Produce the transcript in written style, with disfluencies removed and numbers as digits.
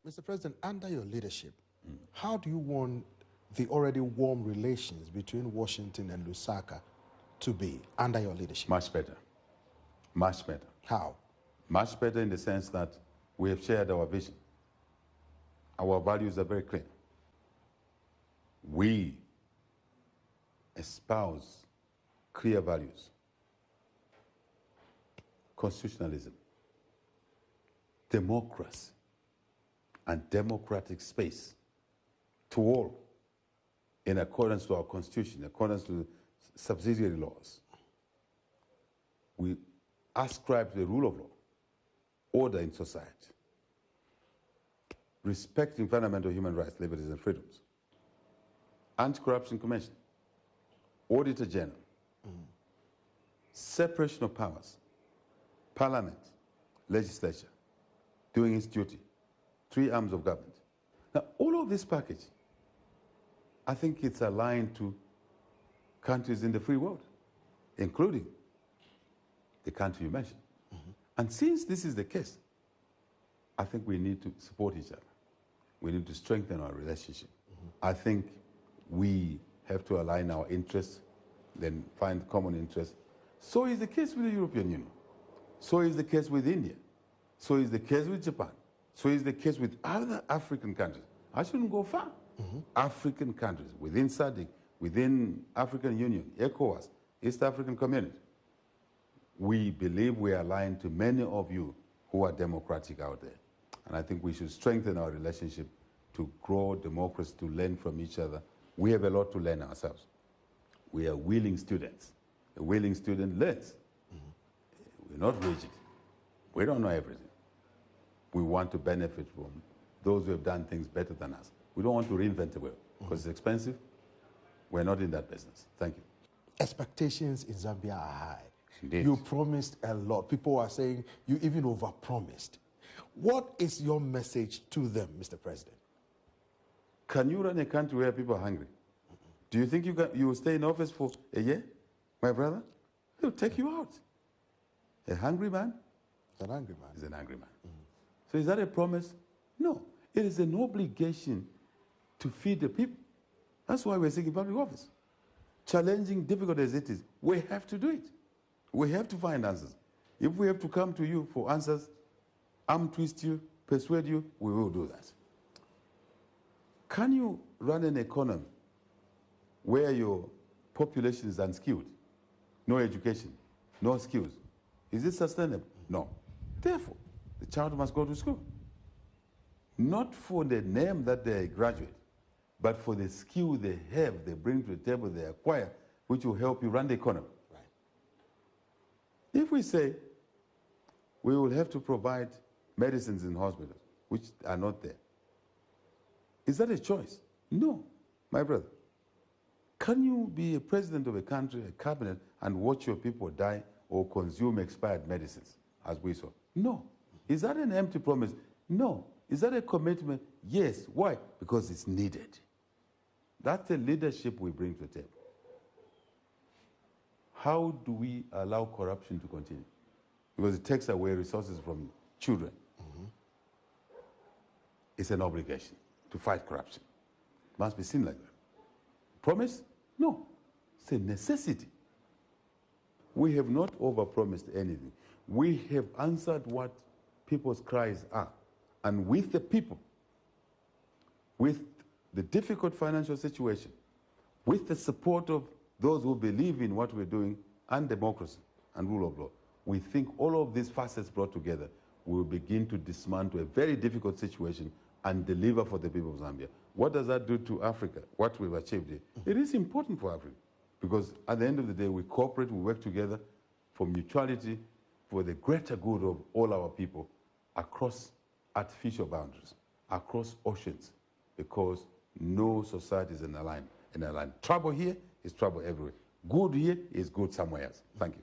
Mr. President, under your leadership, how do you want the already warm relations between Washington and Lusaka to be under your leadership? Much better. Much better. How? Much better in the sense that we have shared our vision. Our values are very clear. We espouse clear values. Constitutionalism, democracy, and democratic space to all in accordance to our constitution, in accordance to subsidiary laws. We ascribe the rule of law, order in society, respecting fundamental human rights, liberties, and freedoms, anti-corruption commission, auditor general, separation of powers, parliament, legislature, doing its duty, 3 arms of government. Now, all of this package, I think it's aligned to countries in the free world, including the country you mentioned. And since this is the case, I think we need to support each other. We need to strengthen our relationship. I think we have to align our interests, then find common interests. So is the case with the European Union. So is the case with India. So is the case with Japan. So is the case with other African countries. I shouldn't go far. African countries, within SADC, within African Union, ECOWAS, East African Community. We believe we are aligned to many of you who are democratic out there. And I think we should strengthen our relationship to grow democracy, to learn from each other. We have a lot to learn ourselves. We are willing students. A willing student learns. We're not rigid. We don't know everything. We want to benefit from those who have done things better than us. We don't want to reinvent the wheel because it's expensive. We're not in that business. Thank you. Expectations in Zambia are high. Indeed. You promised a lot. People are saying you even overpromised. What is your message to them, Mr. President? Can you run a country where people are hungry? Do you think you will stay in office for a year, my brother? They'll take you out. A hungry man? An angry man. Is an angry man. So is that a promise? No. It is an obligation to feed the people. That's why we're seeking public office. Challenging, difficult as it is, we have to do it. We have to find answers. If we have to come to you for answers, arm twist you, persuade you, we will do that. Can you run an economy where your population is unskilled, no education, no skills? Is it sustainable? No. Therefore, the child must go to school. Not for the name that they graduate, but for the skill they have, they bring to the table, they acquire, which will help you run the economy. Right. If we say we will have to provide medicines in hospitals, which are not there, is that a choice? No, my brother. Can you be a president of a country, a cabinet, and watch your people die or consume expired medicines, as we saw? No. Is that an empty promise? No. Is that a commitment? Yes. Why? Because it's needed. That's the leadership we bring to the table. How do we allow corruption to continue? Because it takes away resources from children. It's an obligation to fight corruption. It must be seen like that. Promise? No. It's a necessity. We have not overpromised anything. We have answered what people's cries are. And with the people, with the difficult financial situation, with the support of those who believe in what we're doing, and democracy and rule of law, we think all of these facets brought together will begin to dismantle a very difficult situation and deliver for the people of Zambia. What does that do to Africa, what we've achieved here? It is important for Africa because at the end of the day, we cooperate, we work together for mutuality, for the greater good of all our people across artificial boundaries, across oceans, because no society is in a line. Trouble here is trouble everywhere. Good here is good somewhere else. Thank you.